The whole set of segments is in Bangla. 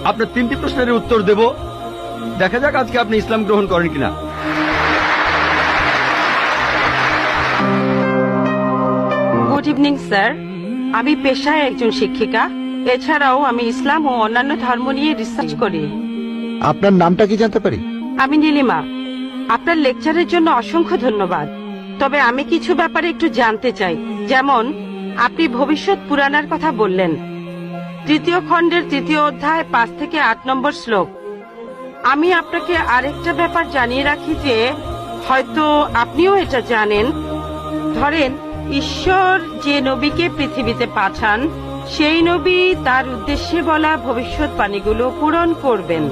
আপনার 3টি প্রশ্নের উত্তর দেব। দেখা যাক আজকে আপনি ইসলাম গ্রহণ করেন কিনা। গুড ইভিনিং স্যার, আমি পেশায় একজন শিক্ষিকা। এছাড়াও আমি ইসলাম ও অন্যান্য ধর্ম নিয়ে রিসার্চ করি। আপনার নামটা কি জানতে পারি? আমি নীলিমা। আপনার লেকচারের জন্য অসংখ্য ধন্যবাদ। তবে আমি কিছু ব্যাপারে একটু জানতে চাই। যেমন আপনি ভবিষ্যৎ পুরাণের কথা বললেন, 3য় খণ্ডের 3য় অধ্যায় 5 থেকে 8 নম্বর শ্লোক। আমি আপনাকে আরেকটা ব্যাপার জানিয়ে রাখি যে হয়তো আপনিও এটা জানেন। ধরেন ঈশ্বর যে নবীকে পৃথিবীতে পাঠান, সেই নবী তার উদ্দেশ্যে বলা ভবিষ্যৎবাণীগুলো পূরণ করবেন।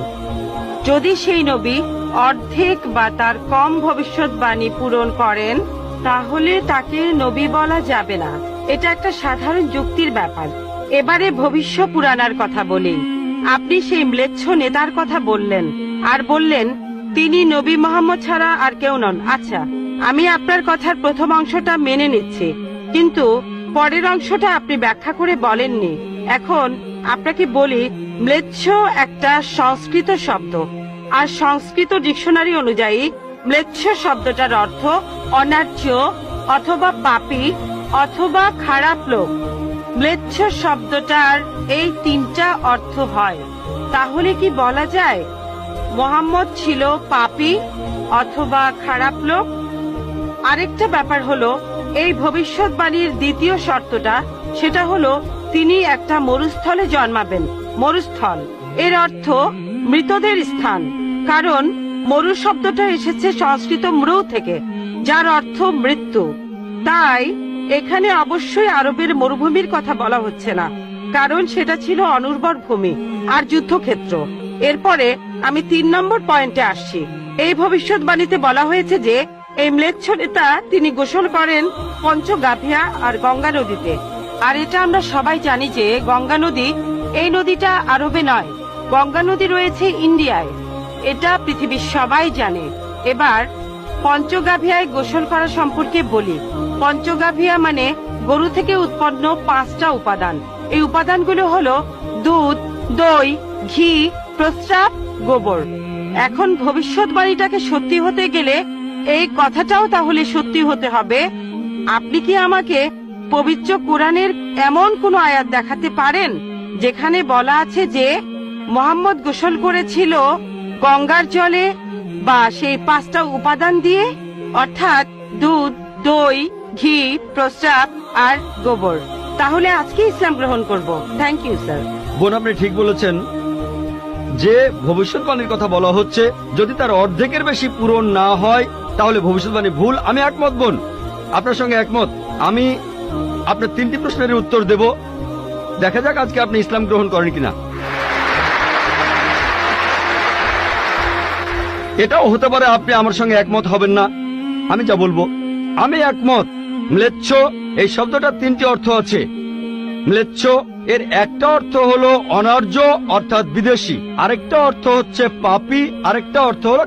যদি সেই নবী অর্ধেক বা তার কম ভবিষ্যৎবাণী পূরণ করেন, তাহলে তাকে নবী বলা যাবে না। এটা একটা সাধারণ যুক্তির ব্যাপার। এবারে ভবিষ্য পুরাণের কথা বলি। আপনি সেই ম্লেচ্ছ নেতার কথা বললেন আর বললেন তিনি নবী মোহাম্মদ ছাড়া আর কেউ নন। আচ্ছা, আমি আপনার কথার প্রথম অংশটা মেনে নিচ্ছি, কিন্তু পরের অংশটা আপনি ব্যাখ্যা করে বলেননি। এখন আপনাকে বলি, ম্লেচ্ছ একটা সংস্কৃত শব্দ, আর সংস্কৃত ডিকশনারি অনুযায়ী ম্লেচ্ছ শব্দটার অর্থ অন্যায্য অথবা পাপী অথবা খারাপ লোক। ম্লেচ্ছ শব্দটার এই 3টা অর্থ হয়। তাহলে কি বলা যায় মোহাম্মদ ছিল পাপী অথবা খারাপ লোক? আরেকটা ব্যাপার হলো, এই ভবিষ্যৎবাণীর দ্বিতীয় শর্তটা, সেটা হলো তিনি একটা মরুস্থলে জন্মাবেন। মরুস্থল এর অর্থ মৃতদের স্থান, কারণ মরু শব্দটা এসেছে সংস্কৃত মৃ থেকে, যার অর্থ মৃত্যু। তাই এখানে অবশ্যই আরবের মরুভূমির কথা বলা হচ্ছে না, কারণ সেটা ছিল অনুর্বর ভূমি আর যুদ্ধক্ষেত্র। এরপরে আমি 3 নম্বর পয়েন্টে আসছি। এই ভবিষ্যৎবাণীতে বলা হয়েছে যে এই ম্লেচ্ছ নেতা তিনি গোসল করেন পঞ্চগাভিয়া আর গঙ্গা নদীতে। আর এটা আমরা সবাই জানি যে গঙ্গা নদী, এই নদীটা আরবে নয়, গঙ্গা নদী রয়েছে ইন্ডিয়ায়। এটা পৃথিবীর সবাই জানে। এবার পঞ্চগাভিয়ায় গোসল করা সম্পর্কে বলি। পঞ্চগাভিয়া মানে গরু থেকে উৎপন্ন 5টা উপাদান। এই উপাদানগুলো হলো দুধ, দই, ঘি, প্রস্রাব, গোবর। এখন ভবিষ্যৎবাণীটাকে সত্যি হতে গেলে এই কথাটাও তাহলে সত্যি হতে হবে। আপনি কি আমাকে পবিত্র কোরআনের এমন কোন আয়াত দেখাতে পারেন যেখানে বলা আছে যে মোহাম্মদ গোসল করেছিল গঙ্গার জলে বা সেই 5টা উপাদান দিয়ে, অর্থাৎ দুধ, দই, ঘি, প্রস্রাব আর গোবর? তাহলে আজকে ইসলাম গ্রহণ করব। Thank you sir. বোন, আপনি ঠিক বলেছেন যে ভবিষ্যৎবাণীর কথা বলা হচ্ছে, যদি তার অর্ধেকের বেশি পূরণ না হয় তাহলে ভবিষ্যৎবাণী ভুল। আমি একমত বোন, আপনার সঙ্গে একমত। আমি আপনার 3টি প্রশ্নের উত্তর দেব। দেখা যাক আজকে আপনি ইসলাম গ্রহণ করেন কিনা। এটাও হতে পারে আপনি আমার সঙ্গে একমত হবেন না। আমি যা বলবো, আমি একমত। ম্লেচ্ছ এই শব্দটার 3টি অর্থ আছে। ম্লেচ্ছ এর একটা অর্থ হলো অনার্য অর্থাৎ বিদেশি, আরেকটা অর্থ হচ্ছে পাপী, আরেকটা অর্থ হলো